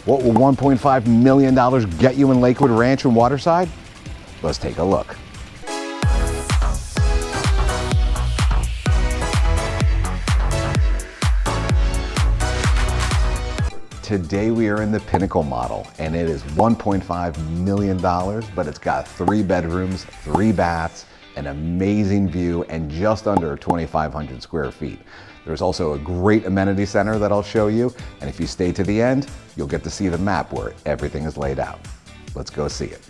What will $1.5 million get you in Lakewood Ranch and Waterside? Let's take a look. Today we are in the Pinnacle Model, and it is $1.5 million, but it's got 3 bedrooms, 3 baths, an amazing view, and just under 2,500 square feet. There's also a great amenity center that I'll show you, and if you stay to the end, you'll get to see the map where everything is laid out. Let's go see it.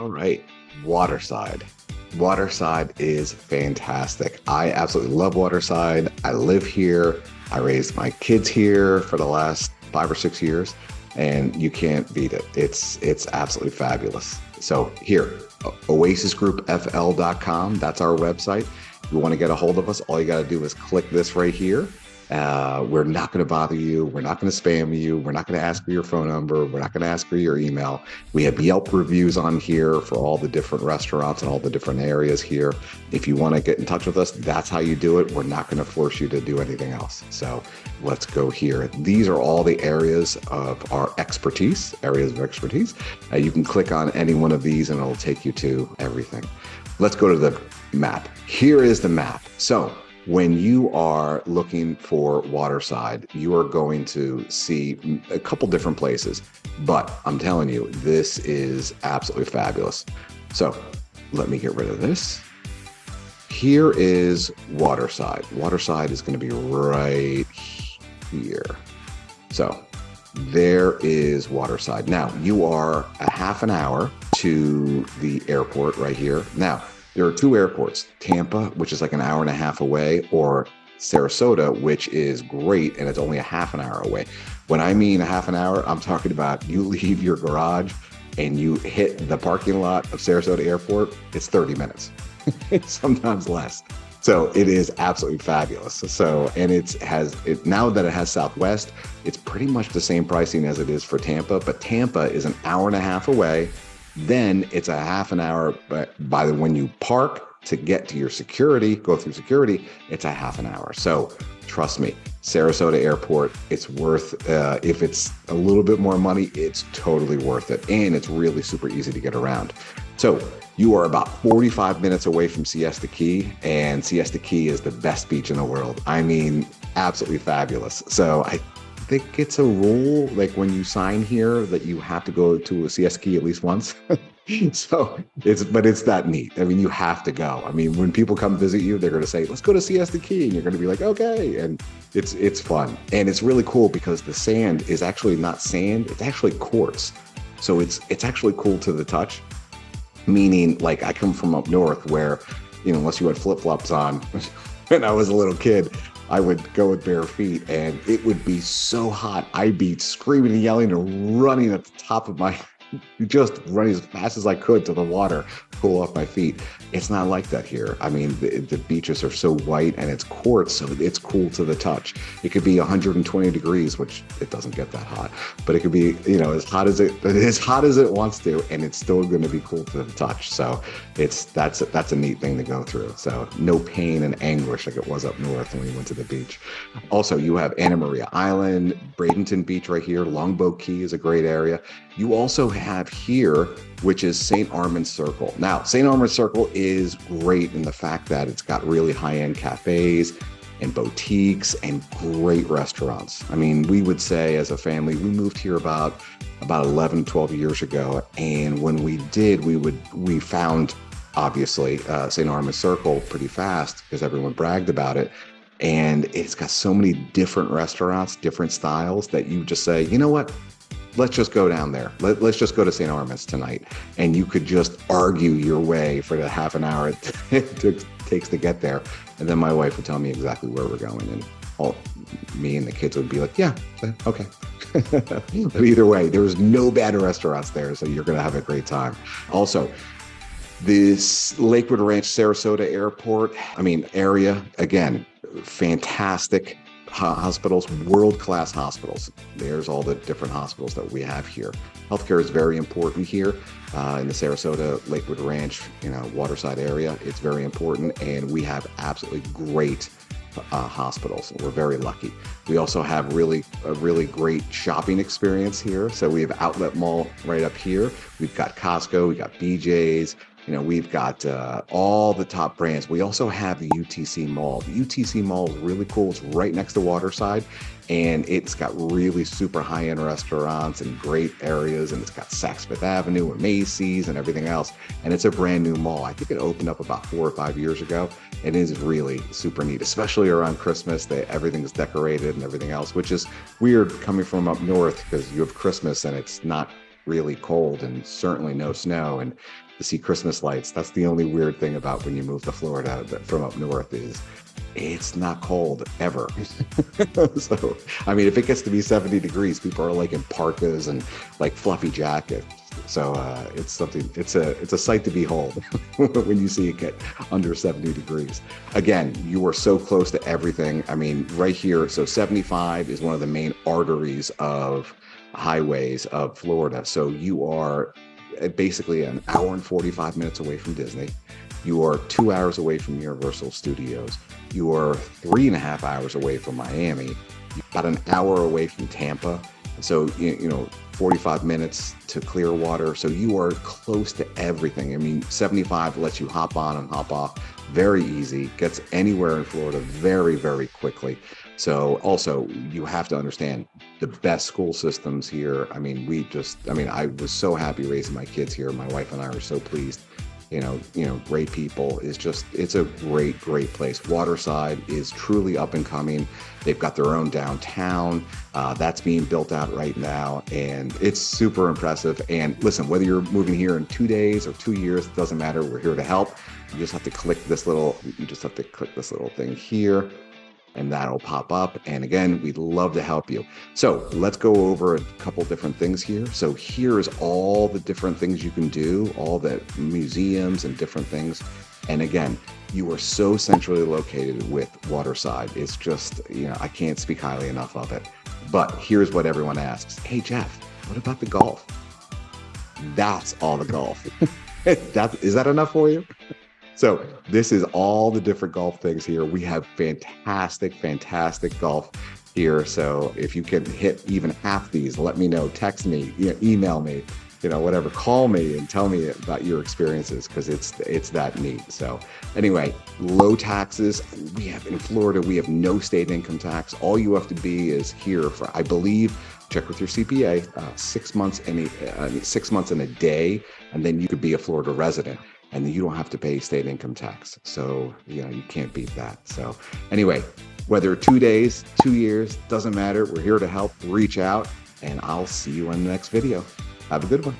All right, Waterside. Waterside is fantastic. I absolutely love Waterside. I live here. I raised my kids here for the last 5 or 6 years, and you can't beat it. It's absolutely fabulous. So here, oasisgroupfl.com. That's our website. If you want to get a hold of us, all you got to do is click this right here. We're not going to bother you. We're not going to spam you. We're not going to ask for your phone number. We're not going to ask for your email. We have Yelp reviews on here for all the different restaurants and all the different areas here. If you want to get in touch with us, that's how you do it. We're not going to force you to do anything else. So let's go here. These are all the areas of our expertise, You can click on any one of these and it'll take you to everything. Let's go to the map. Here is the map. So when you are looking for Waterside, you are going to see a couple different places, but I'm telling you, this is absolutely fabulous. So let me get rid of this. Here is Waterside. Waterside is going to be right here. So there is Waterside. Now you are a half an hour to the airport right here. Now, there are two airports, Tampa, which is like an hour and a half away, or Sarasota, which is great, and it's only a half an hour away. When I mean a half an hour, I'm talking about you leave your garage and you hit the parking lot of Sarasota Airport, it's 30 minutes, sometimes less. So it is absolutely fabulous. So, and now that it has Southwest, it's pretty much the same pricing as it is for Tampa, but Tampa is an hour and a half away. Then it's a half an hour, but when you park to get to your security, go through security, it's a half an hour. So trust me, Sarasota Airport, it's worth, if it's a little bit more money, it's totally worth it. And it's really super easy to get around. So you are about 45 minutes away from Siesta Key, and Siesta Key is the best beach in the world. I mean, absolutely fabulous. So I think it's a rule, like when you sign here, that you have to go to a Siesta Key at least once. So it's that neat. I mean, you have to go. I mean, when people come visit you, they're going to say, let's go to Siesta Key. And you're going to be like, okay. And it's fun. And it's really cool because the sand is actually not sand. It's actually quartz. So it's actually cool to the touch. Meaning, like, I come from up north where, unless you had flip-flops on when I was a little kid, I would go with bare feet and it would be so hot. I'd be screaming and yelling and running at the top of just running as fast as I could to the water, cool off my feet. It's not like that here. I mean, the beaches are so white and it's quartz, so it's cool to the touch. It could be 120 degrees, which it doesn't get that hot, but it could be, as hot as it wants to, and it's still going to be cool to the touch. So that's a neat thing to go through. So no pain and anguish like it was up north when we went to the beach. Also, you have Anna Maria Island, Bradenton Beach right here. Longboat Key is a great area. You also have here, which is St. Armand's Circle. Now, St. Armand's Circle is great in the fact that it's got really high-end cafes and boutiques and great restaurants. I mean, we would say as a family, we moved here about 11, 12 years ago. And when we did, we found, obviously, St. Armand's Circle pretty fast because everyone bragged about it. And it's got so many different restaurants, different styles that you just say, you know what? Let's just go down there. Let's just go to St. Armand's tonight. And you could just argue your way for the half an hour it takes to get there. And then my wife would tell me exactly where we're going. And me and the kids would be like, yeah, okay. But either way, there's no bad restaurants there. So you're going to have a great time. Also, this Lakewood Ranch Sarasota Airport, area, again, fantastic hospitals, world-class hospitals. There's all the different hospitals that we have here. Healthcare is very important here in the Sarasota, Lakewood Ranch, Waterside area. It's very important, and we have absolutely great hospitals. We're very lucky. We also have a really great shopping experience here. So we have Outlet Mall right up here. We've got Costco, we've got BJ's. We've got all the top brands. We also have the UTC Mall. The UTC Mall is really cool. It's right next to Waterside, and it's got really super high-end restaurants and great areas, and it's got Saks Fifth Avenue and Macy's and everything else. And it's a brand new mall. I think it opened up about 4 or 5 years ago, and it is really super neat, especially around Christmas. Everything's decorated and everything else, which is weird coming from up north because you have Christmas and it's not really cold and certainly no snow. And to see Christmas lights. That's the only weird thing about when you move to Florida from up north is it's not cold ever. So, I mean, if it gets to be 70 degrees, people are like in parkas and like fluffy jackets. So it's something, it's a sight to behold when you see it get under 70 degrees. Again, you are so close to everything. I mean, right here, so 75 is one of the main arteries of highways of Florida. So you are basically an hour and 45 minutes away from Disney. You are 2 hours away from Universal Studios. You are 3.5 hours away from Miami. About an hour away from Tampa. So, 45 minutes to Clearwater. So you are close to everything. I mean, 75 lets you hop on and hop off very easy, gets anywhere in Florida very, very quickly. So also you have to understand the best school systems here. I mean, I was so happy raising my kids here. My wife and I are so pleased. Great people. It's a great place. Waterside is truly up and coming. They've got their own downtown that's being built out right now, and it's super impressive. And listen, whether you're moving here in 2 days or 2 years, it doesn't matter. We're here to help. You just have to click this little thing here, and that'll pop up. And again, we'd love to help you. So let's go over a couple different things here. So here's all the different things you can do, all the museums and different things. And again, you are so centrally located with Waterside. It's just, I can't speak highly enough of it. But here's what everyone asks. Hey, Jeff, what about the golf? That's all the golf. Is that enough for you? So this is all the different golf things here. We have fantastic golf here. So if you can hit even half these, let me know, text me, email me, whatever, call me and tell me about your experiences, because it's that neat. So anyway, low taxes. In Florida, we have no state income tax. All you have to be is here for, I believe, check with your CPA, 6 months and 6 months and a day, and then you could be a Florida resident. And you don't have to pay state income tax. So, you can't beat that. So anyway, whether 2 days, 2 years, doesn't matter. We're here to help. Reach out, and I'll see you in the next video. Have a good one.